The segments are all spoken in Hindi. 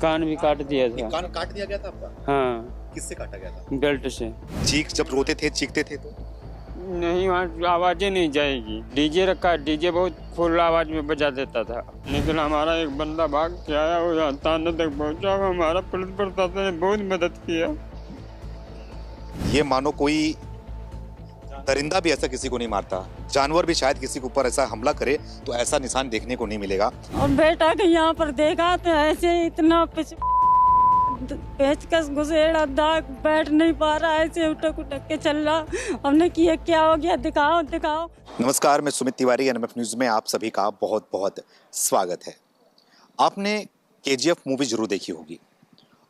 कान भी काट दिया ये था। कान काट दिया गया था आपका? हाँ, किससे काटा गया था? बेल्ट से। चीख जब रोते थे, चीखते थे तो? नहीं, वहाँ आवाजें नहीं जाएगी। डीजे रखा, डीजे बहुत फुल आवाज में बजा देता था। लेकिन हमारा एक बंदा भाग के आया, वो यहाँ थाने तक पहुँचा, हमारा पुलिस प्रशासन ने बहुत मदद किया। ये मानो कोई दरिंदा भी ऐसा किसी को नहीं मारता, जानवर भी शायद किसी के ऊपर ऐसा हमला करे तो ऐसा निशान देखने को नहीं मिलेगा। और बेटा के यहाँ पर देखा तो ऐसे इतना पेचकस घुसेड़ा दाग, बैठ नहीं पा रहा, ऐसे उठक उठक के चल रहा। हमने किया क्या हो गया, दिखाओ दिखाओ। नमस्कार, मैं सुमित तिवारी, एनएमएफ न्यूज में आप सभी का बहुत बहुत स्वागत है। आपने केजीएफ मूवी जरूर देखी होगी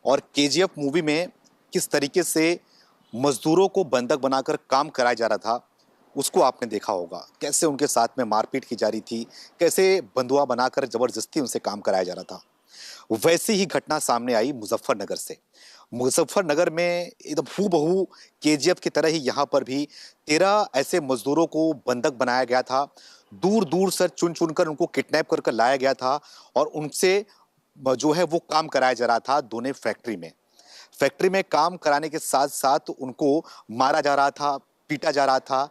और केजीएफ मूवी में किस तरीके से मजदूरों को बंधक बनाकर काम कराया जा रहा था उसको आपने देखा होगा। कैसे उनके साथ में मारपीट की जा रही थी, कैसे बंधुआ बनाकर जबरदस्ती उनसे काम कराया जा रहा था। वैसी ही घटना सामने आई मुजफ्फरनगर से। मुजफ्फरनगर में एकदम हूबहू केजीएफ की तरह ही यहाँ पर भी 13 ऐसे मजदूरों को बंधक बनाया गया था। दूर दूर से चुन चुनकर उनको किडनैप कर लाया गया था और उनसे जो है वो काम कराया जा रहा था दोनों फैक्ट्री में काम कराने के साथ साथ उनको मारा जा रहा था, पीटा जा रहा था,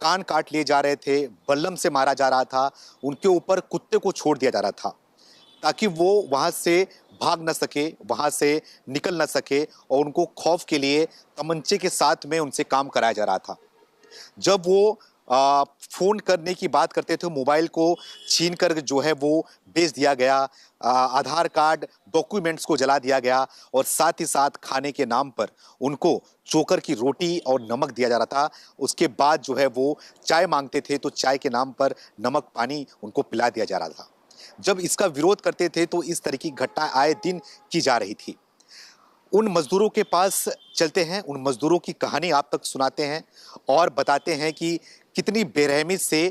कान काट लिए जा रहे थे, बल्लम से मारा जा रहा था, उनके ऊपर कुत्ते को छोड़ दिया जा रहा था ताकि वो वहां से भाग न सके, वहां से निकल न सके और उनको खौफ के लिए तमंचे के साथ में उनसे काम कराया जा रहा था। जब वो फोन करने की बात करते थे, मोबाइल को छीन कर जो है वो बेच दिया गया, आधार कार्ड डॉक्यूमेंट्स को जला दिया गया और साथ ही साथ खाने के नाम पर उनको चोकर की रोटी और नमक दिया जा रहा था। उसके बाद जो है वो चाय मांगते थे तो चाय के नाम पर नमक पानी उनको पिला दिया जा रहा था। जब इसका विरोध करते थे तो इस तरह की घटना आए दिन की जा रही थी। उन मजदूरों के पास चलते हैं, उन मजदूरों की कहानी आप तक सुनाते हैं और बताते हैं कि कितनी बेरहमी से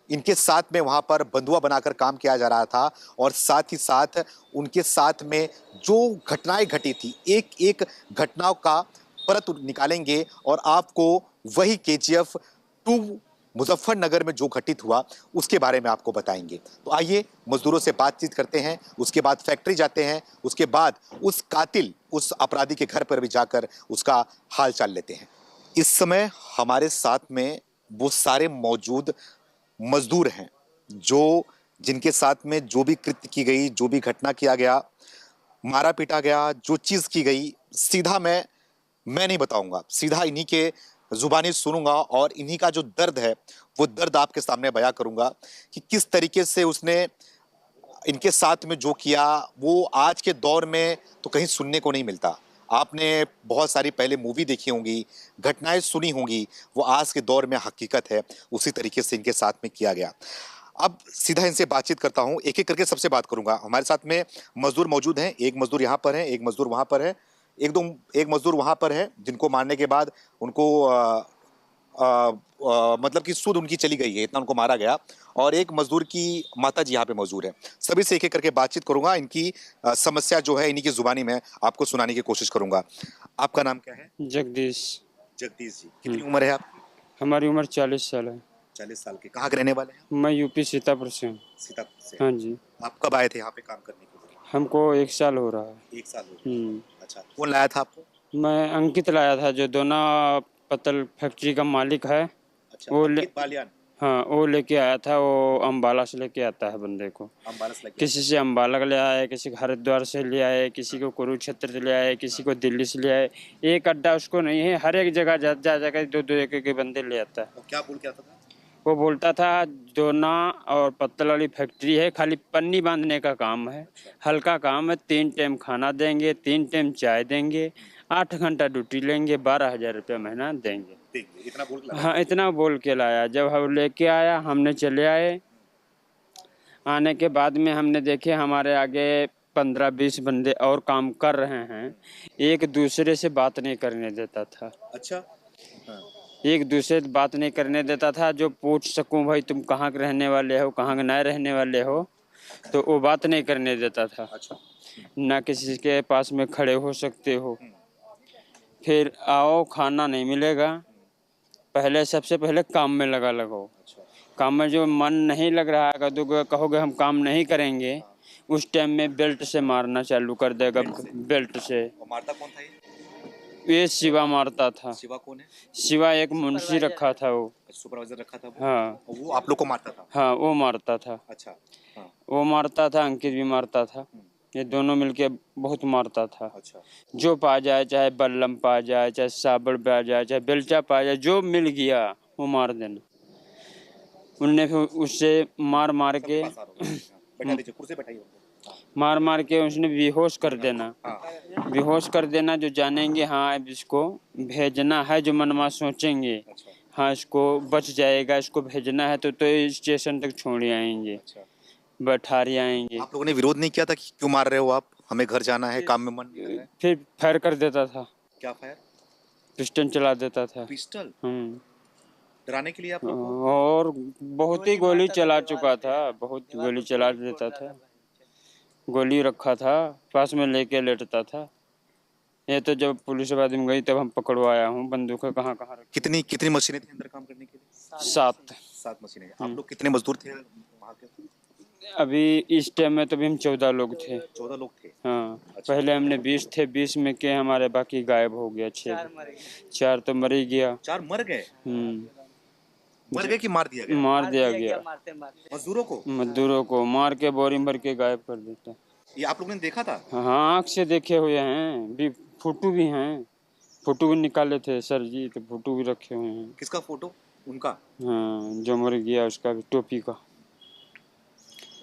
इनके साथ में वहां पर बंधुआ बनाकर काम किया जा रहा था और साथ ही साथ उनके साथ में जो घटनाएं घटी थी, एक एक घटनाओं का परत निकालेंगे और आपको वही केजीएफ 2 मुजफ्फरनगर में जो घटित हुआ उसके बारे में आपको बताएंगे। तो आइए मजदूरों से बातचीत करते हैं, उसके बाद फैक्ट्री जाते हैं, उसके बाद उस कातिल, उस अपराधी के घर पर भी जाकर उसका हाल चाल लेते हैं। इस समय हमारे साथ में वो सारे मौजूद मजदूर हैं जो जिनके साथ में जो भी कृत्य की गई, जो भी घटना किया गया, मारा पीटा गया, जो चीज की गई, सीधा मैं नहीं बताऊंगा, सीधा इन्हीं के जुबानी सुनूंगा और इन्हीं का जो दर्द है वो दर्द आपके सामने बयां करूंगा कि किस तरीके से उसने इनके साथ में जो किया वो आज के दौर में तो कहीं सुनने को नहीं मिलता। आपने बहुत सारी पहले मूवी देखी होंगी, घटनाएं सुनी होंगी, वो आज के दौर में हकीकत है। उसी तरीके से इनके साथ में किया गया। अब सीधा इनसे बातचीत करता हूं, एक एक करके सबसे बात करूंगा। हमारे साथ में मजदूर मौजूद हैं, एक मजदूर यहाँ पर है, एक मजदूर वहां पर है, एक मजदूर वहां पर है जिनको मारने के बाद उनको मतलब कि सूद उनकी चली गई है, इतना उनको मारा गया, और एक मजदूर की माता जी यहाँ पे मौजूद है। सभी से एक एक करके बातचीत करूंगा, इनकी समस्या जो है इन्हीं की जुबानी में आपको सुनाने की कोशिश करूंगा। आपका नाम क्या है? जगदीश। जगदीश जी, कितनी उम्र है आपकी? हमारी उम्र 40 साल है। 40 साल के। कहाँ के रहने वाले हैं? मैं यूपी सीतापुर से हूँ। सीतापुर से। हाँ जी। आप कब आए थे यहाँ पे काम करने के लिए? हमको 1 साल हो रहा है। 1 साल हो गया। अच्छा, कौन लाया था आपको? मैं अंकित लाया था, जो दोना पत्तल फैक्ट्री का मालिक है। अच्छा, वो अंकित बालियान। हाँ, वो लेके आया था। वो अम्बाला से लेके आता है बंदे को। अम्बाला से लेके किसी से अम्बाला ले आए, किसी को हरिद्वार से ले आए, किसी को कुरुक्षेत्र से ले आए, किसी को दिल्ली से ले आए। एक अड्डा उसको नहीं है, हर एक जगह जा जाकर 2-2 एक बंदे ले आता है। वो क्या बोल के आता था? वो बोलता था दोना और पत्तल वाली फैक्ट्री है, खाली पन्नी बांधने का काम है, हल्का काम है, 3 टाइम खाना देंगे, 3 टाइम चाय देंगे, 8 घंटा ड्यूटी लेंगे, 12,000 रुपये महीना देंगे। इतना बोल के? हाँ, इतना बोल के लाया। जब हम लेके आया, हमने चले आए। आने के बाद में हमने देखे हमारे आगे 15-20 बंदे और काम कर रहे हैं। एक दूसरे से बात नहीं करने देता था। अच्छा। हाँ। एक दूसरे से बात नहीं करने देता था, जो पूछ सकूं भाई तुम कहाँ के रहने वाले हो, कहाँ के नए रहने वाले हो, तो वो बात नहीं करने देता था। अच्छा। ना किसी के पास में खड़े हो सकते हो। फिर आओ, खाना नहीं मिलेगा, पहले सबसे पहले काम में लगो। काम में जो मन नहीं लग रहा है, कहोगे हम काम नहीं करेंगे, उस टाइम में बेल्ट से मारना चालू कर देगा, बेल्ट से। और मारता कौन था ये? ये शिवा मारता था। शिवा कौन है? शिवा एक मुंशी रखा था वो। सुपरवाइजर रखा था वो? हाँ और वो आप लोग को मारता था? हाँ, वो मारता था। अच्छा। हाँ। वो मारता था, अंकित भी मारता था। ये दोनों मिलके बहुत मारता था। अच्छा। जो पा जाए, चाहे बल्लम पा जाए, चाहे साबड़ पा जाए, चाहे बेलचा पा जाए, जो मिल गया वो मार देना। उनने फिर उससे मार मार के पास आ रहा हूँ। हाँ, बैठा दीजिए, कुर्सी बैठाइए उनको। मार मार के उसने बेहोश कर देना। हाँ। बेहोश कर देना, जो जानेंगे हाँ अब इसको भेजना है, जो मनवा सोचेंगे अच्छा। हाँ इसको बच जाएगा, इसको भेजना है तो स्टेशन तक छोड़ आएंगे, अच्छा। बैठारी आएंगे। आप लोगों ने विरोध नहीं किया था कि क्यों मार रहे हो आप, हमें घर जाना है, काम में मन नहीं लग रहा है? फिर फायर कर देता था, क्या फायर? पिस्टन चला देता था। पिस्टल? हम्म। डराने के लिए आप लोग को? और बहुत ही गोली चला चुका था, बहुत गोली चला देता था। गोली रखा था, पास में लेके लेटता था। ये तो जब पुलिस वाले में गई तब हम पकड़वाया हूँ, बंदूक कहाँ कहाँ रखी। कितनी कितनी मशीनें थी अंदर काम करने के लिए? 7। 7 मशीनें। आप लोग कितने मजदूर थे वहाँ के? अभी इस टाइम में तो भी हम 14 लोग थे। 14 लोग थे। हाँ। अच्छा। पहले हमने 20 थे, 20 में के हमारे बाकी गायब हो गया, 6। 4 तो मर ही गया। 4 मर गए? मर गए कि मार दिया गया? मार दिया गया। मजदूरों को? मजदूरों को मार के बोरी भर के गायब कर देता। ये आप लोगों ने देखा था? हाँ, आँख से देखे हुए हैं, भी फोटो भी हैं, फोटो भी निकाले थे सर जी, तो फोटो भी रखे हुए हैं। किसका फोटो? उनका? हाँ, जो मर गया उसका भी, टोपी का।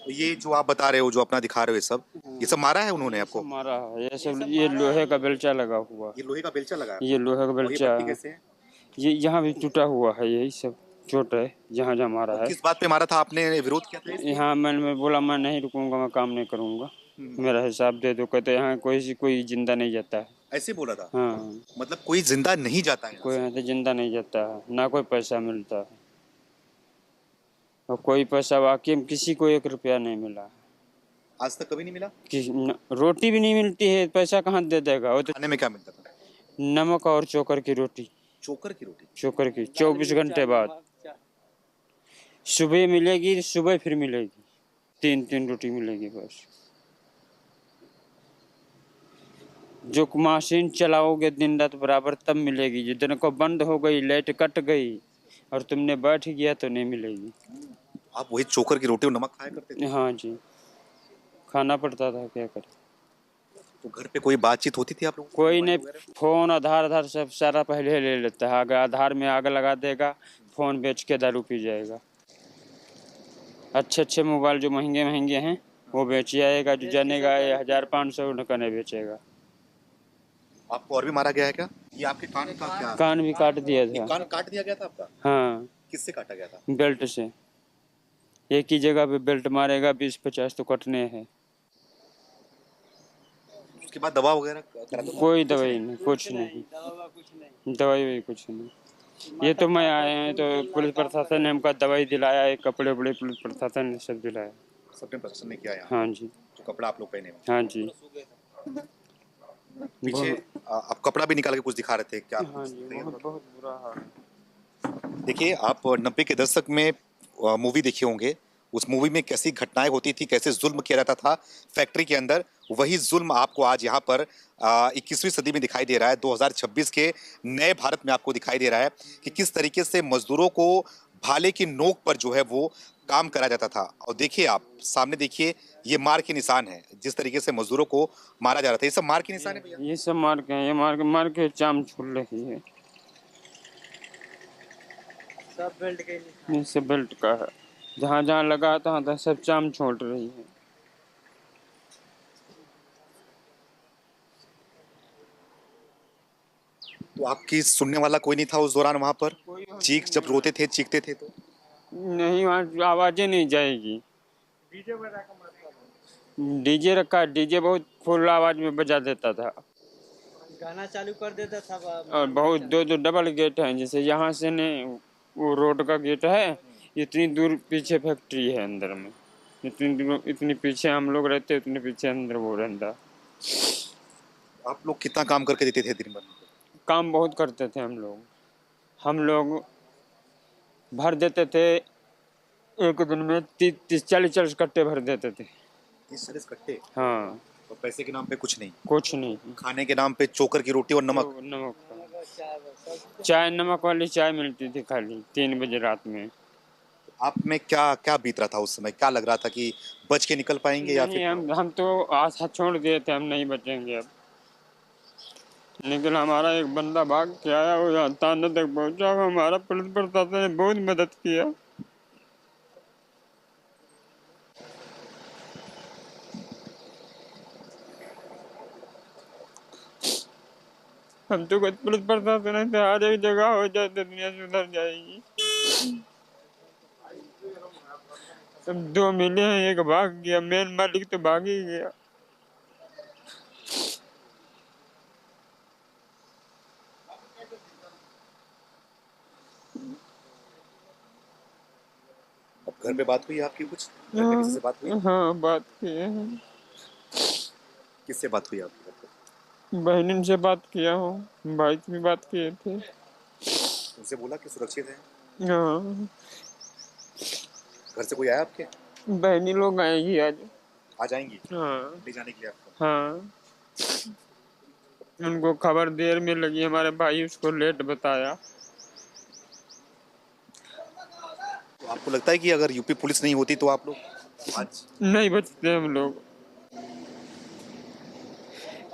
ये जो आप बता रहे हो, जो अपना दिखा रहे हो, ये सब मारा है उन्होंने आपको? मारा है ये सब, ये लोहे का बेलचा लगा हुआ। ये लोहे का बेलचा लगा है? ये लोहे का और ये बेलचा पट्टी है। कैसे है? ये यहाँ भी टूटा हुआ है, यही सब चोट है जहाँ जहाँ मारा और है। किस बात पे मारा था? आपने विरोध किया था इसलिए? यहाँ मैंने बोला मैं नहीं रुकूंगा, मैं काम नहीं करूंगा, मेरा हिसाब दे दो। कहते यहाँ कोई जिंदा नहीं जाता है। ऐसे बोला था? हाँ, मतलब कोई जिंदा नहीं जाता है? कोई यहाँ से जिंदा नहीं जाता है, ना कोई पैसा मिलता है। और कोई पैसा वाकई में किसी को 1 रुपया नहीं मिला। आज तक कभी नहीं मिला? रोटी भी नहीं मिलती है, पैसा कहाँ दे देगा। वो तो खाने में क्या मिलता था? नमक और चोकर की रोटी। चोकर की रोटी? चोकर की 24 घंटे बाद सुबह मिलेगी, सुबह फिर मिलेगी, 3 रोटी मिलेगी बस। जो मशीन चलाओगे दिन रात बराबर तब मिलेगी, जिस दिन को बंद हो गई, लाइट कट गई और तुमने बैठ गया तो नहीं मिलेगी। आप वही चोकर की रोटी और नमक खाया करते थे? हाँ जी, खाना पड़ता था, क्या करें। तो घर पे कोई बातचीत होती थी आप लोगों की? कोई नहीं, फोन आधार सब सारा पहले ले लेता है। अगर आधार में आग लगा देगा, फोन बेच के दारू पी जाएगा। अच्छे मोबाइल जो महंगे महंगे हैं वो बेच जाएगा, जो जानेगा 1500 ढका नहीं बेचेगा। आपको और भी मारा गया है क्या? ये आपके कान का क्या? कान भी काट दिया ये था। कान काट दिया गया था आपका? हाँ, किससे काटा गया था? बेल्ट से। एक ही जगह पे बेल्ट मारेगा, 20-50 तो कटने हैं। उसके बाद दवा वगैरह करा दो? कोई दवाई नहीं, कुछ नहीं, दवाई वही कुछ नहीं। ये तो मैं आए हैं तो पुलिस प्रशासन ने हमको दवाई दिलाया है, कपड़े उपड़े पुलिस प्रशासन ने सब दिलाया। सबने प्रशासन ने किया यहाँ? हाँ जी। जो कपड़ा आप लोग पहने हो? हाँ जी। पीछे आप कपड़ा भी निकाल के कुछ दिखा रहे थे क्या? हाँ जी, बहुत बुरा हाल है। देखिए, आप 90 के दशक में मूवी देखे होंगे। उस मूवी में कैसी घटनाएं होती थी, कैसे जुल्म किया जाता था फैक्ट्री के अंदर, वही जुल्म आपको आज यहाँ पर 21वीं सदी में दिखाई दे रहा है। 2026 के नए भारत में आपको दिखाई दे रहा है कि किस तरीके से मजदूरों को भाले की नोक पर जो है वो काम करा जाता था। और देखिए, आप सामने देखिए, ये मार के निशान है, जिस तरीके से मजदूरों को मारा जा रहा था। ये सब मार के निशान है भैया? ये सब मार के, ये मार के चाम छुल रही है। सब बेल्ट के, ये सब बेल्ट का है, जहाँ जहाँ लगा था सब चाम छोड़ रही है। तो आपकी सुनने वाला कोई नहीं था उस दौरान वहां पर? चीख, जब रोते थे, चीखते थे तो? नहीं, वहाँ आवाजें नहीं जाएगी। डीजे रखा, डीजे बहुत फुल आवाज में बजा देता था, गाना चालू कर देता था। और बहुत 2 डबल गेट हैं, जैसे यहाँ से ने वो रोड का गेट है, इतनी दूर पीछे फैक्ट्री है अंदर में, इतनी पीछे हम लोग रहते, उतने पीछे अंदर वो रहता। आप लोग कितना काम करके देते थे दिन भर? काम बहुत करते थे हम लोग भर देते थे एक दिन में 30-40 कट्टे भर देते थे। 30-40 कट्टे हाँ, और पैसे के नाम पे कुछ नहीं, कुछ नहीं। खाने के नाम पे चोकर की रोटी और नमक। तो नमक, चाय, नमक वाली चाय मिलती थी खाली 3 बजे रात में। आप में क्या क्या बीत रहा था उस समय, क्या लग रहा था कि बच के निकल पाएंगे या नहीं, फिर हम तो आशा छोड़ दिए थे, हम नहीं बचेंगे अब। लेकिन हमारा एक बंदा भाग के आया, वो यहाँ थाने तक पहुंचा, हमारा पुलिस प्रशासन ने बहुत मदद किया। हम तो कुछ पुलिस प्रशासन से हर एक जगह हो जाए तो दुनिया सुधर जाएगी। अब 2 मिले हैं, एक भाग गया, मेन मालिक तो भाग ही गया। अब घर पे बात हुई आपकी कुछ? घर में किसी से बात हुई? हाँ, बात किए हैं। किससे बात हुई आपकी? बहन से बात किया हूँ, भाई से भी बात किए थे। उनसे बोला कि सुरक्षित है? हाँ, घर से कोई आया आपके? बहनी लोग आएंगी आज। आ जाएंगी हाँ, ले जाने के लिए आपको? हाँ, उनको खबर देर में लगी, हमारे भाई उसको लेट बताया। तो आपको लगता है कि अगर यूपी पुलिस नहीं होती तो आप लोग आज? नहीं बचते हम लोग,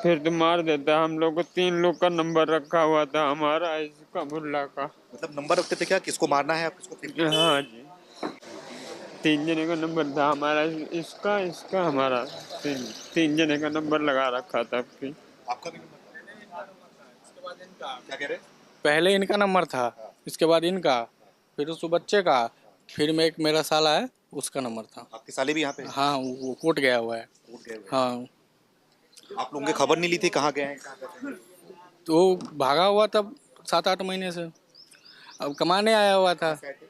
फिर तो मार देता। हम लोग को 3 लोग का नंबर रखा हुआ था, हमारा, इसका, मुल्ला का। मतलब नंबर रखते थे क्या, किसको मारना है, आप किसको फेंकना है? हाँ जी, 3 जने का नंबर था हमारा, इसका, इसका, हमारा। 3 जने का नंबर लगा रखा था आपकी। आपका भी नंबर था? क्या कह रहे हैं? पहले इनका नंबर था, इसके बाद इनका, फिर उस बच्चे का, फिर में एक मेरा साला है उसका नंबर था। आपके साले भी यहाँ पे? हाँ, वो कोर्ट गया हुआ है। कोर्ट गए हुए हैं। हाँ, आप लोगों की खबर नहीं ली थी कहाँ गए हैं, कहाँ गए हैं? तो भागा हुआ तब 7-8 महीने से, अब कमाने आया हुआ था। कैसे आए थे?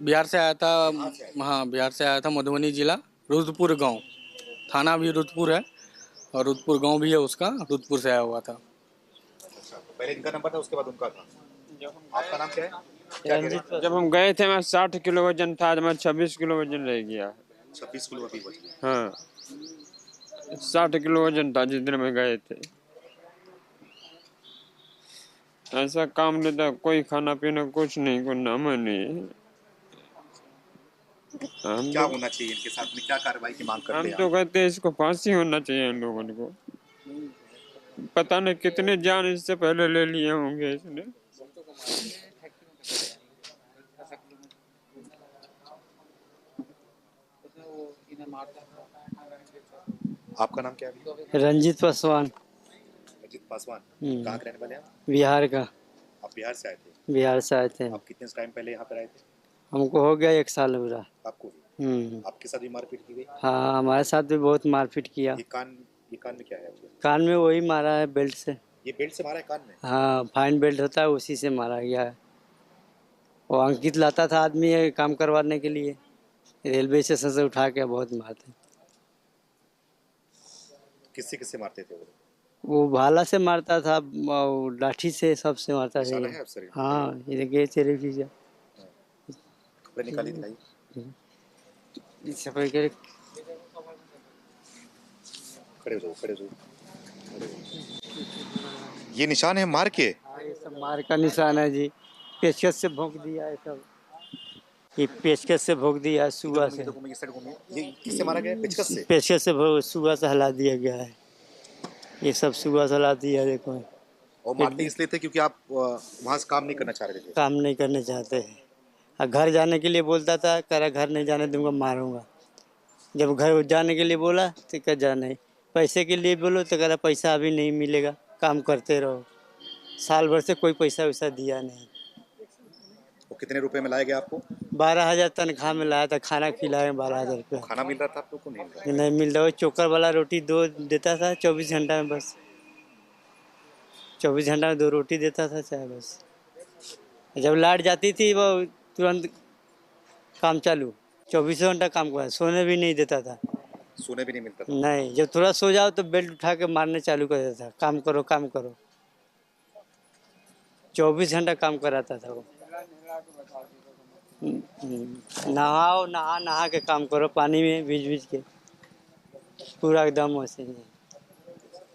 बिहार से आया था। बिहार से आए थे? हाँ, बिहार से आया था, मधुबनी जिला, रुद्रपुर गांव, थाना भी रुद्रपुर है और रुद्रपुर गांव भी है उसका, रुद्रपुर से आया हुआ था। अच्छा, तो पहले इनका नंबर था, उसके बाद उनका था। आपका नाम क्या है? क्या कह रहे हैं? जब हम गए थे, मैं 60 किलो वजन था, आज मैं 26 किलो वजन रह गया। 26 किलो अभी बच गए। हाँ, 60 किलो वजन था जिस दिन में गए थे। ऐसा काम लेता, कोई खाना पीना कुछ नहीं, कोई नाम नहीं। हम क्या तो होना चाहिए इनके साथ में, क्या कार्रवाई की मांग करते हम हैं तो आप? कहते हैं इसको फांसी होना चाहिए इन लोगों को। पता नहीं कितने जान इससे पहले ले लिए होंगे इसने। आपका नाम क्या है? रंजीत पासवान, अजीत पासवान। हम्म। कहाँ के रहने वाले हैं आप? बिहार का। आप बिहार से आए थे? बिहार से आए थे। आप कितने टाइम पहले यहाँ पर आए थे? हमको हो गया 1 साल पूरा। आपको भी? हम्म। आपके साथ भी मारपीट की गई? हाँ, हमारे साथ भी बहुत मारपीट किया। ये कान में क्या है आपके? कान में वही मारा है, बेल्ट से। ये बेल्ट से मारा है कान में? हाँ, फाइन बेल्ट होता है, उसी से मारा गया है। वो अंकित लाता था आदमी ये काम करवाने के लिए, रेलवे स्टेशन से उठा के बहुत मारते। किससे किससे मारते थे वो? वो भाला से मारता था और लाठी से, सबसे मारता था निशाना ये। है आप शरीर पे? हाँ, ये देखिए टेलीविजन। कपड़े निकाली दिखाई। खड़े हो जाओ, खड़े हो जाओ, खड़े हो जाओ। ये निशान है मार के? हाँ, ये सब मार का निशान है जी। पेचकस से भोंक दिया है सब, ये पेचकस से भोंक दिया है सुबह से। घूमिए, इस साइड घूमिए। ये किससे मारा गया है? पेचकस से? पेचकस से सुबह से हला दिया गया है। ये सब सुबह से हला दिया, देखो। और मारते इसलिए थे क्योंकि आप वहाँ से काम नहीं करना चाह रहे थे? काम नहीं करने चाहते हैं। और घर जाने के लिए बोलता था, कह रहा घर नहीं जाने दूंगा, मारूंगा। जब घर जाने के लिए बोला तो कह जा नहीं। पैसे के लिए बोलो तो कह रहा पैसा अभी नहीं मिलेगा, काम करते रहो। साल भर से कोई पैसा वैसा दिया नहीं। वो कितने रुपए में लाया गया आपको? 12,000 तनख्वाह में लाया था, खाना खिलाए 12,000 रुपया। खाना मिल रहा था आप लोग को? नहीं मिल रहा? नहीं मिल रहा। वो चोकर वाला रोटी 2 देता था 24 घंटा में, बस 24 घंटा में 2 रोटी देता था, चाहे बस। जब लाइट जाती थी वो तुरंत काम चालू, 24 घंटा काम कर, सोने भी नहीं देता था। सोने भी नहीं मिलता था? नहीं, जब थोड़ा सो जाओ तो बेल्ट उठा के मारने चालू कर देता था, काम करो काम करो। 24 घंटा काम कराता था वो। नहाओ, नहा नहा के काम करो, पानी में भीज भीज के। पूरा एकदम वैसे ही है।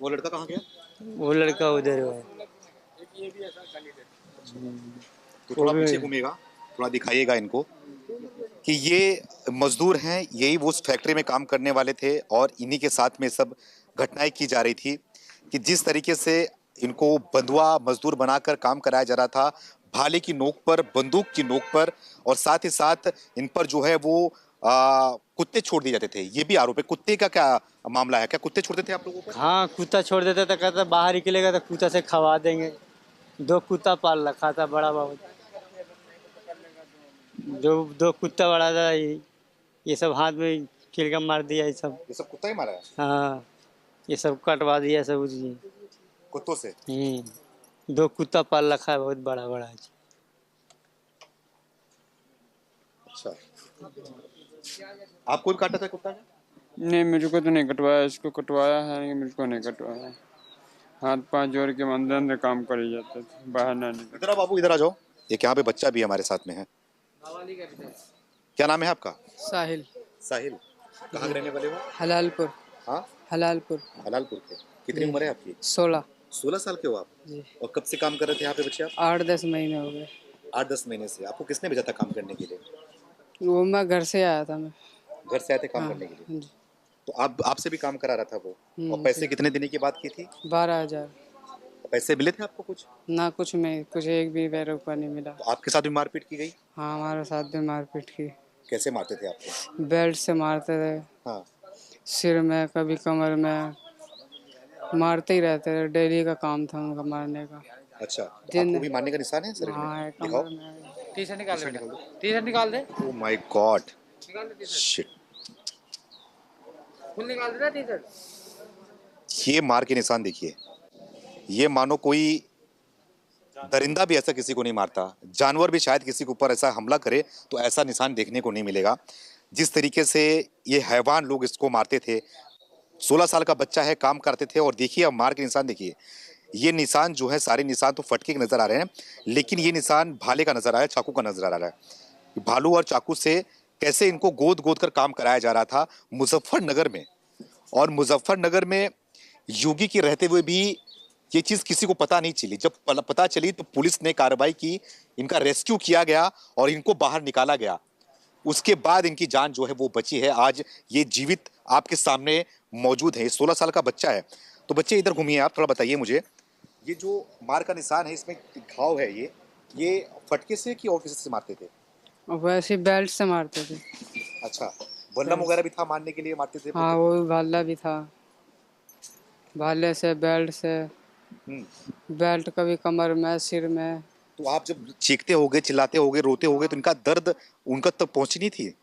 वो लड़का कहाँ गया? वो लड़का उधर है। तो वो थोड़ा भी पीछे घूमिएगा, थोड़ा दिखाइएगा इनको कि ये मजदूर हैं, यही वो उस फैक्ट्री में काम करने वाले थे और इन्हीं के साथ में सब घटनाएं की जा रही थी कि जिस तरीके से इनको बंधुआ मजदूर बनाकर काम कराया जा रहा था, भाले की नोक पर, बंदूक की नोक पर, और साथ ही साथ इन पर जो है वो कुत्ते छोड़ दिए जाते थे। ये भी आरोप है। कुत्ते का क्या मामला है? क्या कुत्ते छोड़ते थे आप लोगों पर? हाँ, कुत्ता छोड़ देता था, कहता बाहर निकलेगा तो कुत्ता से खवा देंगे। 2 कुत्ता पाल रखा था बड़ा बहुत। जो 2 कुत्ता बड़ा था, ये सब हाथ में खिलका मार दिया ये सब। ये सब कुत्ता ही मारा है हाँ, ये सब कटवा दिया सब जी। कुत्तों से? 2 कुत्ता पाल रखा है बहुत बड़ा बड़ा। अच्छा, आपको भी काटा था कुत्ता ने? नहीं, मुझको तो नहीं कटवाया, इसको कटवाया है लेकिन मुझको नहीं कटवाया। हाथ पांव जोड़ के अंदर अंदर काम करे जाते थे, बाहर ना निकल। इधर आओ बाबू, इधर आ जाओ। एक यहाँ पे बच्चा भी हमारे साथ में है। क्या नाम है आपका? साहिल। साहिल। कहाँ के रहने वाले हो? हलालपुर। हाँ, हलालपुर। हलालपुर के। कितनी उम्र है आपकी? 16। 16 साल के हो आप? जी। और कब से काम कर रहे थे यहाँ पे बच्चे आप? 8-10 महीने हो गए। 8-10 महीने से। आपको किसने भेजा था काम करने के लिए? वो मैं घर से आया था मैं। घर से आए थे काम हाँ करने के लिए? जी। तो आप आपसे भी काम करा रहा था वो? और पैसे जी। कितने देने की बात की थी? 12,000। पैसे मिले थे आपको कुछ? ना कुछ में कुछ एक भी रुपया नहीं मिला। तो आपके साथ भी मारपीट की गई? हाँ, हमारे साथ भी मारपीट की। कैसे मारते थे आपको? बेल्ट से मारते थे, हाँ। सिर में, कभी कमर में, मारते ही रहते थे। डेली का काम था उनका मारने का। अच्छा, तो दिन- आपको भी मारने का निशान है शरीर में? हाँ, दिखाओ। कमर में। टी-शर्ट निकाल दे बेटा, टी-शर्ट निकाल दे, ओह माय गॉड, निकाल दे टी-शर्ट, शिट। फुल निकाल दे टी-शर्ट। ये मार के निशान देखिए। ये मानो कोई दरिंदा भी ऐसा किसी को नहीं मारता, जानवर भी शायद किसी के ऊपर ऐसा हमला करे तो ऐसा निशान देखने को नहीं मिलेगा। जिस तरीके से ये हैवान लोग इसको मारते थे। 16 साल का बच्चा है, काम करते थे, और देखिए अब मार के निशान देखिए। ये निशान जो है, सारे निशान तो फटके के नजर आ रहे हैं, लेकिन ये निशान भाले का नजर आ रहा है, चाकू का नजर आ रहा है। भालू और चाकू से कैसे इनको गोद गोद कर काम कराया जा रहा था मुजफ्फरनगर में। और मुजफ्फरनगर में योगी के रहते हुए भी ये चीज किसी को पता नहीं चली। जब पता चली तो पुलिस ने कार्रवाई की, इनका रेस्क्यू किया गया और इनको बाहर निकाला गया। उसके बाद इनकी जान जो है वो बची है। आज ये जीवित आपके सामने मौजूद है। 16 साल का बच्चा है। तो बच्चे इधर घूमिए, आप थोड़ा बताइए मुझे, ये जो मार का निशान है, इसमें घाव है, ये फटके से कि और किसी से मारते थे? और वैसे बेल्ट से मारते थे। अच्छा, बल्लम वगैरह भी था मारने के लिए, मारते थे? हाँ, वो भी भाला भी था। भाले से, बेल्ट से। बेल्ट कभी कमर में, सिर में। तो आप जब चीखते होगे, चिल्लाते होगे, रोते होगे, तो इनका दर्द उनका तक पहुंची नहीं थी?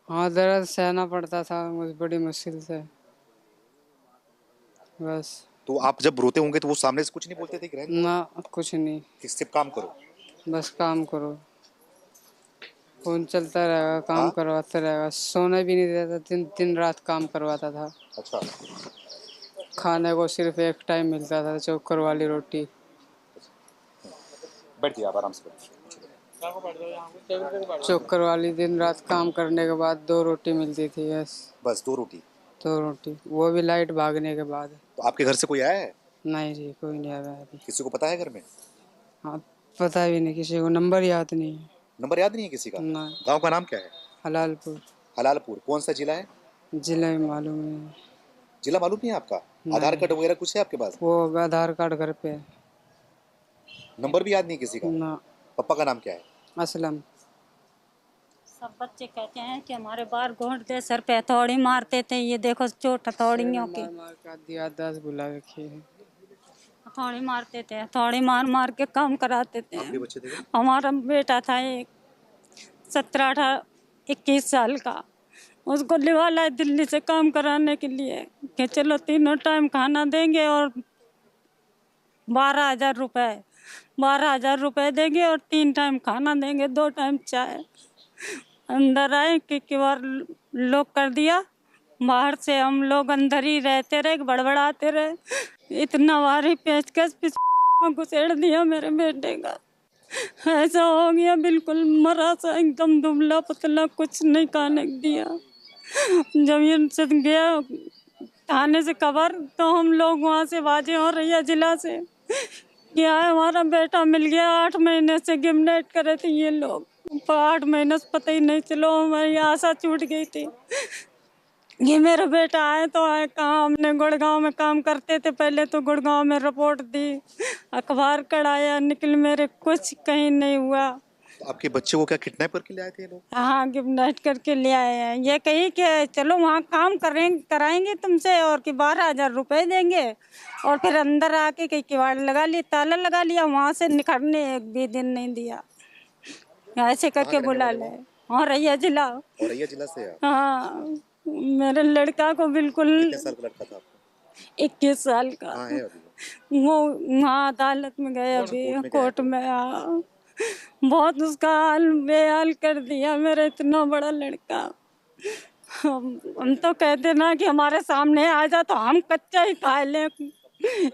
हाँ, दर्द सहना पड़ता था बड़ी मुश्किल से, बस। तो आप जब रोते होंगे तो वो सामने से कुछ नहीं बोलते थे कि रहने ना, कुछ नहीं, दो, सिर्फ काम करो? बस काम करो। फोन चलता रहेगा, काम हाँ? करवाते रहेगा। सोने भी नहीं देता, दिन दिन रात काम करवाता था। अच्छा, खाने को सिर्फ एक टाइम मिलता था, चोकर वाली रोटी। बैठिए, आप आराम से बैठिए। चोकर वाली दिन रात काम करने के बाद 2 रोटी मिलती थी, बस 2 रोटी? 2 रोटी, वो भी लाइट भागने के बाद। तो आपके घर से कोई आया है? नहीं जी, कोई नहीं आया अभी। किसी को पता है घर में? हाँ, पता भी नहीं, किसी को नंबर याद नहीं है। नंबर याद नहीं है किसी का? ना। गांव का नाम क्या है? हलालपुर। हलालपुर। कौन सा जिला है? जिला में मालूम नहीं। जिला मालूम नहीं है आपका? नहीं। आधार कार्ड वगैरह कुछ है आपके पास? वो आधार कार्ड घर पे है। नंबर भी याद नहीं किसी का? ना। पापा का नाम क्या है? असलम। सब बच्चे कहते हैं कि हमारे बार घोंटते, सर पे हथौड़ी मारते थे। ये देखो चोट हथौड़ियों की, मार का दिया 10 बुला रखी है। हथौड़ी मारते थे, हथौड़ी मार मार के काम कराते थे। आपके बच्चे थे क्या? हमारा बेटा था एक 17-18-21 साल का, उसको लिवा लाए दिल्ली से काम कराने के लिए कि चलो 3 टाइम खाना देंगे और 12,000 रुपये, 12,000 रुपये देंगे और 3 टाइम खाना देंगे, 2 टाइम चाय। अंदर आए कि बार लॉक कर दिया, बाहर से हम लोग अंदर ही रहते रहे, बड़बड़ाते रहे। इतना भारी पेचकस में घुसेड़ दिया मेरे बेटे का। ऐसा हो गया बिल्कुल मरा सा, एकदम दुबला पतला, कुछ नहीं खाने दिया। जब ये से गया थाने से खबर, तो हम लोग वहाँ से बाजे और रैया जिला से क्या है, हमारा बेटा मिल गया। 8 महीने से गिमनेट करे थे ये लोग, 8 महीने से पता ही नहीं चलो, हमारी आशा छूट गई थी। ये मेरा बेटा आए तो आए कहाँ। हमने गुड़गांव में काम करते थे पहले, तो गुड़गांव में रिपोर्ट दी, अखबार कढ़ाया, निकल मेरे कुछ कहीं नहीं हुआ। तो आपके बच्चे को क्या किडनैप करके ले आए थे ये लोग? हाँ, गिफ्ट करके ले आए हैं। ये कही कि चलो वहाँ काम कराएंगे तुमसे और कि 12,000 रुपए देंगे, और फिर अंदर आके कहीं किवाड़ लगा लिया, ताला लगा लिया, वहाँ से निकलने एक भी दिन नहीं दिया। ऐसे करके बुला ले। और रैया जिला। औरैया जिला से आप? हाँ, मेरे लड़का को बिल्कुल। कितने साल का लड़का था आपका? 21 साल का। कहाँ है अभी? वो वहाँ अदालत में गए अभी, कोर्ट में। बहुत उसका हाल बेहाल कर दिया मेरा इतना बड़ा लड़का। हम तो कहते ना कि हमारे सामने आ जा तो हम कच्चा ही खा लें।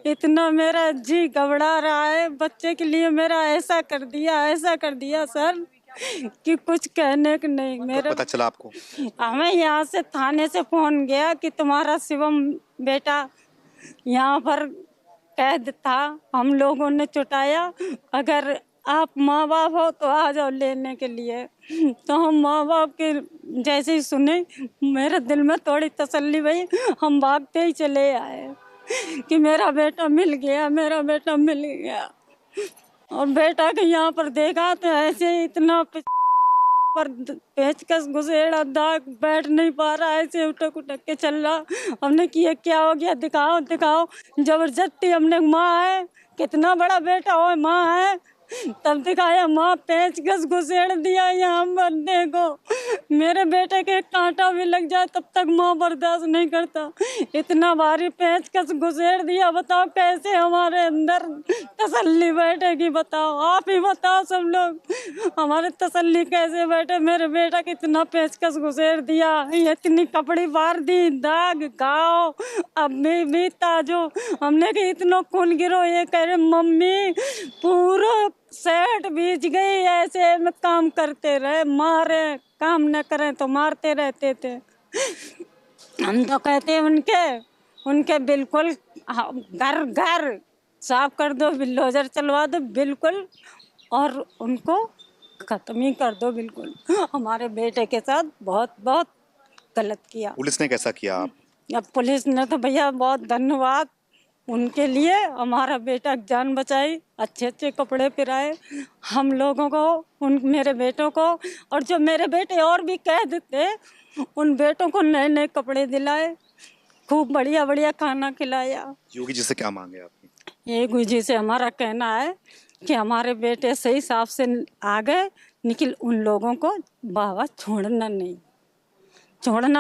इतना मेरा जी घबरा रहा है बच्चे के लिए। मेरा ऐसा कर दिया सर कि कुछ कहने को नहीं। मेरा पता चला आपको? हमें यहाँ से थाने से फोन गया कि तुम्हारा शिवम बेटा यहाँ पर कैद था, हम लोगों ने छुटाया, अगर आप माँ बाप हो तो आ जाओ लेने के लिए। तो हम माँ बाप के जैसे ही सुने, मेरे दिल में थोड़ी तसल्ली हुई, हम भागते ही चले आए कि मेरा बेटा मिल गया। और बेटा के यहाँ पर देखा तो ऐसे इतना पर पेचकस घुसेड़ा दाग, बैठ नहीं पा रहा, ऐसे उठक उठक के चल रहा। हमने किया क्या हो गया, दिखाओ। जबरदस्ती हमने माँ है, कितना बड़ा बेटा हो, माँ है, तब दिखाया। माँ पेचकस घुसेड़ दिया यहाँ बंदे को। मेरे बेटे के कांटा भी लग जाए तब तक माँ बर्दाश्त नहीं करता, इतना भारी पेचकस घुसेड़ दिया। बताओ कैसे हमारे अंदर तसल्ली बैठेगी? बताओ, आप ही बताओ सब लोग, हमारे तसल्ली कैसे बैठे? मेरे बेटा की इतना पेचकस घुसेड़ दिया, इतनी कपड़ी मार दी, दाग घाव अब भी ताजो। हमने कि इतना खून गिरो, ये कह रहे मम्मी पूरा सेट बीज गई। ऐसे में काम करते रहे, मारे, काम न करें तो मारते रहते थे। हम तो कहते हैं उनके बिल्कुल घर साफ कर दो, बिल्डोजर चलवा दो बिल्कुल, और उनको खत्म ही कर दो बिल्कुल। हमारे बेटे के साथ बहुत बहुत गलत किया। पुलिस ने कैसा किया? आप? अब पुलिस ने तो भैया बहुत धन्यवाद उनके लिए, हमारा बेटा जान बचाई, अच्छे कपड़े पिराए हम लोगों को, मेरे बेटों को। और जो मेरे बेटे और भी कैद थे, उन बेटों को नए कपड़े दिलाए, खूब बढ़िया खाना खिलाया। योगी जी से क्या मांगे आपने? योगी जी से हमारा कहना है कि हमारे बेटे सही साफ से आ गए, लेकिन उन लोगों को बाबा छोड़ना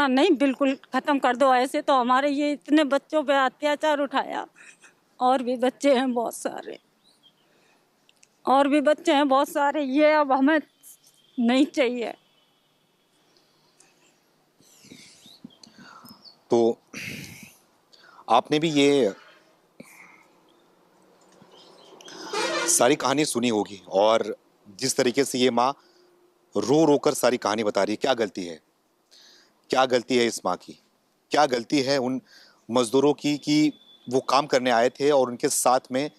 नहीं, बिल्कुल ख़त्म कर दो। ऐसे तो हमारे ये इतने बच्चों पे अत्याचार उठाया, और भी बच्चे हैं बहुत सारे, ये अब हमें नहीं चाहिए। तो आपने भी ये सारी कहानी सुनी होगी, और जिस तरीके से ये माँ रो रो कर सारी कहानी बता रही है, क्या गलती है इस माँ की? क्या गलती है उन मजदूरों की कि वो काम करने आए थे और उनके साथ में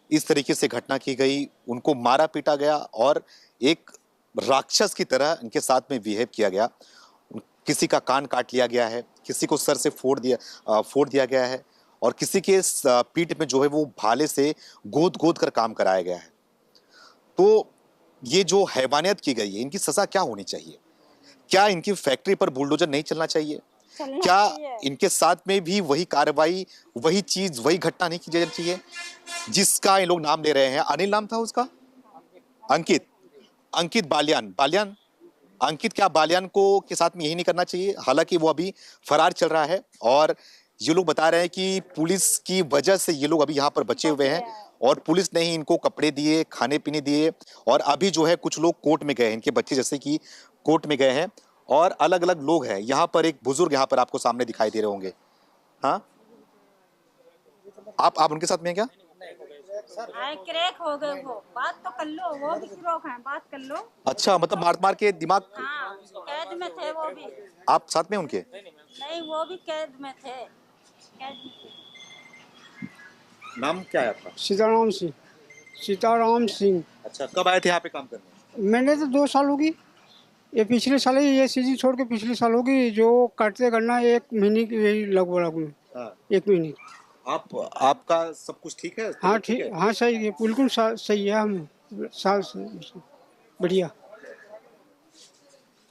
इस तरीके से घटना की गई, उनको मारा पीटा गया और एक राक्षस की तरह इनके साथ में बिहेव किया गया। किसी का कान काट लिया गया है, किसी को सर से फोड़ दिया गया है, और किसी के पीठ में जो है वो भाले से गोद कर काम कराया गया है। तो ये जो हैवानियत की गई है, इनकी सजा क्या होनी चाहिए? क्या इनकी फैक्ट्री पर बुलडोजर नहीं चलना चाहिए? क्या इनके साथ में भी वही कार्रवाई, वही चीज, वही घटना नहीं की जानी चाहिए जिसका ये लोग नाम ले रहे हैं? अनिल नाम था उसका, अंकित बालियान। अंकित, क्या बालियान को के साथ में यही नहीं करना चाहिए? हालांकि वो अभी फरार चल रहा है, और ये लोग बता रहे हैं कि पुलिस की वजह से ये लोग अभी यहाँ पर बचे हुए हैं, और पुलिस ने ही इनको कपड़े दिए, खाने पीने दिए, और अभी जो है कुछ लोग कोर्ट में गए हैं, इनके बच्चे जैसे कि कोर्ट में गए हैं, और अलग अलग लोग हैं। यहाँ पर एक बुजुर्ग यहाँ पर आपको सामने दिखाई दे रहे होंगे। हाँ, आप उनके साथ में हैं क्या? क्रैक हो गए, वो बात तो कर लो, वो भी क्रैक हैं, बात कर लो। अच्छा, मतलब मार के दिमाग। हाँ, कैद में थे वो भी। आप साथ में उनके? नहीं, वो भी कैद में थे। नाम क्या है आपका? सीताराम सिंह। सीताराम सिंह। अच्छा, कब आए थे यहाँ पे काम करने? मैंने तो 2 साल होगी। ये पिछले साल ही, ये सीजन छोड़ के पिछले साल होगी। जो काटते करना 1 महीने की यही लगभग में। हाँ। 1 महीने। आपका सब कुछ ठीक है? हाँ ठीक, हाँ सही है, बिल्कुल सही है। हम साल से बढ़िया।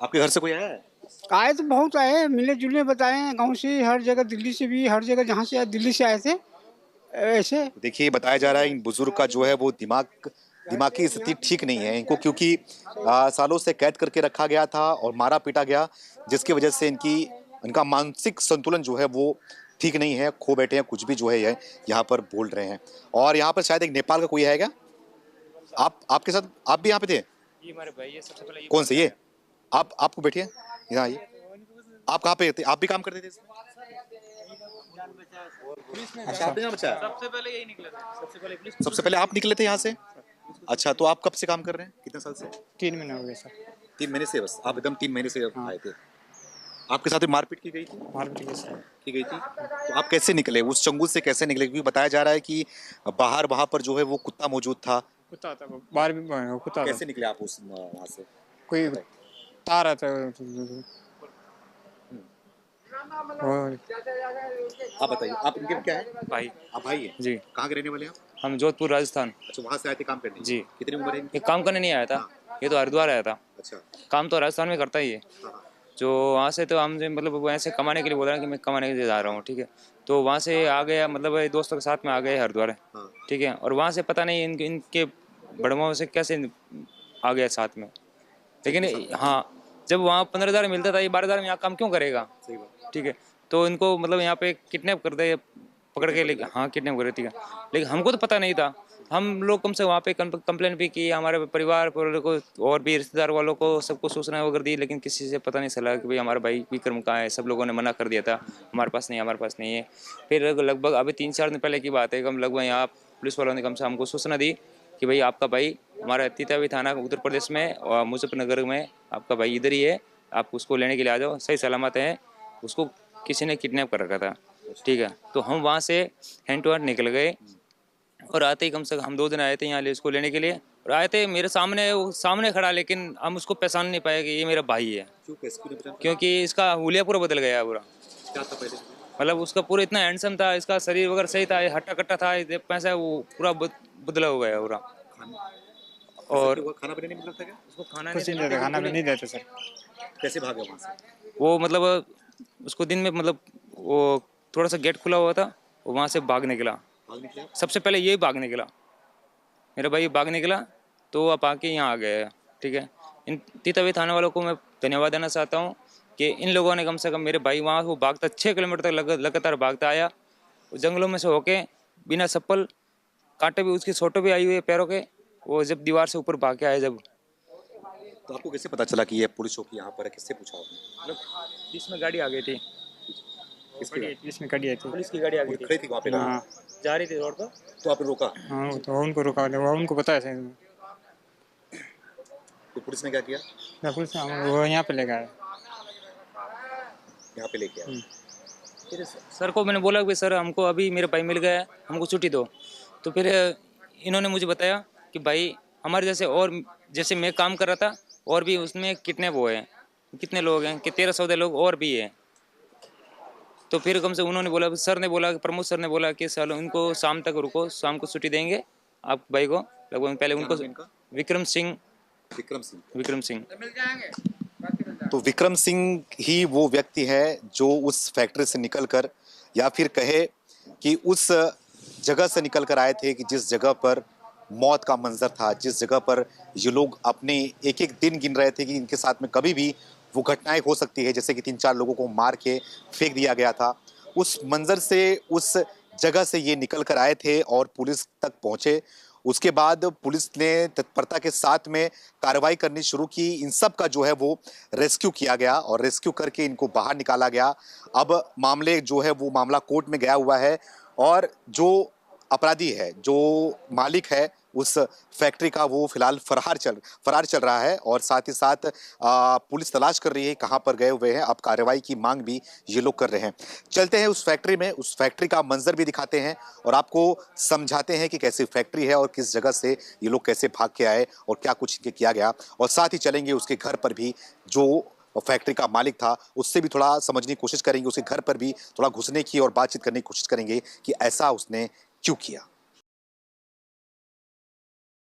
आपके घर से कोई आया है? आए तो बहुत आए, मिले जुले बताए, गांव से, हर जगह, दिल्ली से भी, हर जगह जहाँ से आए, दिल्ली से आए थे ऐसे। देखिए, बताया जा रहा है इन बुजुर्ग का जो है वो दिमागी स्थिति ठीक नहीं है इनको, क्योंकि सालों से कैद करके रखा गया था और मारा पीटा गया, जिसकी वजह से इनका मानसिक संतुलन जो है वो ठीक नहीं है, खो बैठे हैं, कुछ भी जो है यहाँ पर बोल रहे हैं। और यहाँ पर शायद एक नेपाल का कोई है क्या? आपके साथ आप भी यहाँ पे थे? ये हमारे भाई है। सबसे पहले कौन से? ये आपको बैठिए यहाँ आइए। आप कहाँ पे थे? आप भी काम करते थे? अच्छा, आपने यहाँ बचाया? सबसे पहले यही निकले थे। सबसे पहले आप निकले थे यहाँ से? अच्छा, तो आप कब से काम कर रहे हैं? कितने साल से? 3 महीने हो गए सर। 3 महीने से? बस आप एकदम 3 महीने से आए थे। आपके साथ मारपीट की गई थी? की गई थी। तो आप कैसे निकले उस चंगुल से? कैसे निकले? क्योंकि बताया जा रहा है कि बाहर वहां पर जो है वो कुत्ता मौजूद था। कुत्ता था बाहर भी, कुत्ता कैसे निकले आप उस वहां से? कोई तार था। आप बताइए, आप इनके क्या है? भाई। आप भाई हैं? जी। कहाँ के रहने वाले हैं आप? हम जोधपुर राजस्थान। अच्छा, वहां से आए थे काम करने? जी। कितनी उम्र है इनकी? ये काम करने नहीं आया था, ये तो हरिद्वार आया था। अच्छा। काम तो राजस्थान में करता ही है। जो वहाँ से तो हमसे मतलब वहाँ से कमाने के लिए बोल रहा है कि मैं कमाने के लिए जा रहा हूँ, ठीक है। तो वहाँ से आ गया, मतलब दोस्तों के साथ में आ गए हरिद्वार, ठीक है। और वहाँ से पता नहीं इनके बड़माओं से कैसे आ गया साथ में। लेकिन हाँ, जब वहाँ 15,000 मिलता था, ये 12,000 में यहाँ काम क्यों करेगा? सही बात। ठीक है। तो इनको मतलब यहाँ पे किडनैप कर दे, पकड़ के लेके, हाँ किडनैप कर, ठीक है। लेकिन हमको तो पता नहीं था। हम लोग कम से वहाँ पे कंप्लेन भी की, हमारे परिवार को और भी रिश्तेदार वालों को सबको सूचना वगैरह दी, लेकिन किसी से पता नहीं चला कि भाई हमारा भाई विक्रम कहाँ है। सब लोगों ने मना कर दिया था, हमारे पास नहीं, हमारे पास नहीं है। फिर लगभग अभी 3-4 दिन पहले की बात है, हम लगभग यहाँ पुलिस वालों ने कम से हमको सूचना दी कि भाई आपका भाई हमारा तीतावी थाना उत्तर प्रदेश में और मुजफ्फरनगर में आपका भाई इधर ही है, आप उसको लेने के लिए आ जाओ, सही सलामत है। उसको किसी ने किडनैप कर रखा था, ठीक है। तो हम वहाँ से हैंड टू हैंड निकल गए और आते ही कम से कम हम 2 दिन आए थे यहाँ इसको लेने के लिए। और आए थे, मेरे सामने वो सामने खड़ा, लेकिन हम उसको पहचान नहीं पाए कि ये मेरा भाई है। क्योंकि इसका हुलिया पूरा बदल गया पूरा। क्या था पहले? मतलब उसका पूरा इतना हैंडसम था, इसका शरीर वगैरह सही था, हट्टा कट्टा था, पैसा वो पूरा बदला हुआ है पूरा। और खाना पीने नहीं मिलता था क्या? उसको खाना नहीं देते सर। कैसे भागे वहाँ से? वो मतलब उसको दिन में मतलब वो थोड़ा सा गेट खुला हुआ था, वो वहाँ से भाग निकला। सबसे पहले यही भाग निकला, मेरा भाई भाग निकला, तो आप आके यहाँ आ गए, ठीक है। इन तीतावी थाने वालों को मैं धन्यवाद देना चाहता हूँ कि इन लोगों ने कम से कम मेरे भाई वहाँ वो भागता 6 किलोमीटर तक लगातार भागता आया, जंगलों में से होके बिना चप्पल कांटे भी उसकी छोटों भी आई हुई है पैरों के, वो जब दीवार से ऊपर भाग के आए जब। तो आपको कैसे पता चला कि ये पुलिस चौकी यहाँ पर है? किससे पूछा आपने? मतलब इसमें गाड़ी आ गई थी, इसमें गाड़ी आई थी, पुलिस की गाड़ी आ गई खड़ी थी वहाँ पे? हाँ जा रही थी रोड पर। तो आपने रोका? हाँ, तो उनको रुका, वो उनको पता है। तो पुलिस ने क्या किया? पुलिस वो यहाँ पे ले गए, यहाँ पे लेके आया। फिर सर को मैंने बोला कि सर हमको अभी मेरा भाई मिल गया है, हमको छुट्टी दो। तो फिर इन्होंने मुझे बताया कि भाई हमारे जैसे और जैसे मैं काम कर रहा था और भी उसमें कितने वो हैं, कितने लोग हैं कि 13-14 लोग और भी हैं। तो फिर कम से उन्होंने बोला, सर ने बोला, प्रमोद सर ने बोला कि चलो इनको शाम तक रुको, शाम को छुट्टी देंगे आप भाई को। लगभग पहले उनको विक्रम सिंह तो विक्रम सिंह ही वो व्यक्ति है जो उस फैक्ट्री से निकलकर, या फिर कहे कि उस जगह से निकलकर आए थे कि जिस जगह पर मौत का मंजर था, जिस जगह पर ये लोग अपने एक एक दिन गिन रहे थे कि इनके साथ में कभी भी वो घटनाएं हो सकती है, जैसे कि 3-4 लोगों को मार के फेंक दिया गया था। उस मंजर से, उस जगह से ये निकल कर आए थे और पुलिस तक पहुंचे। उसके बाद पुलिस ने तत्परता के साथ में कार्रवाई करनी शुरू की। इन सब का जो है वो रेस्क्यू किया गया और रेस्क्यू करके इनको बाहर निकाला गया। अब मामले जो है वो मामला कोर्ट में गया हुआ है और जो अपराधी है, जो मालिक है, उस फैक्ट्री का वो फिलहाल फरार चल रहा है और साथ ही साथ पुलिस तलाश कर रही है कहां पर गए हुए हैं। अब कार्रवाई की मांग भी ये लोग कर रहे हैं। चलते हैं उस फैक्ट्री में, उस फैक्ट्री का मंजर भी दिखाते हैं और आपको समझाते हैं कि कैसी फैक्ट्री है और किस जगह से ये लोग कैसे भाग के आए और क्या कुछ किया गया, और साथ ही चलेंगे उसके घर पर भी, जो फैक्ट्री का मालिक था उससे भी थोड़ा समझने की कोशिश करेंगे, उसके घर पर भी थोड़ा घुसने की और बातचीत करने की कोशिश करेंगे कि ऐसा उसने क्यों किया।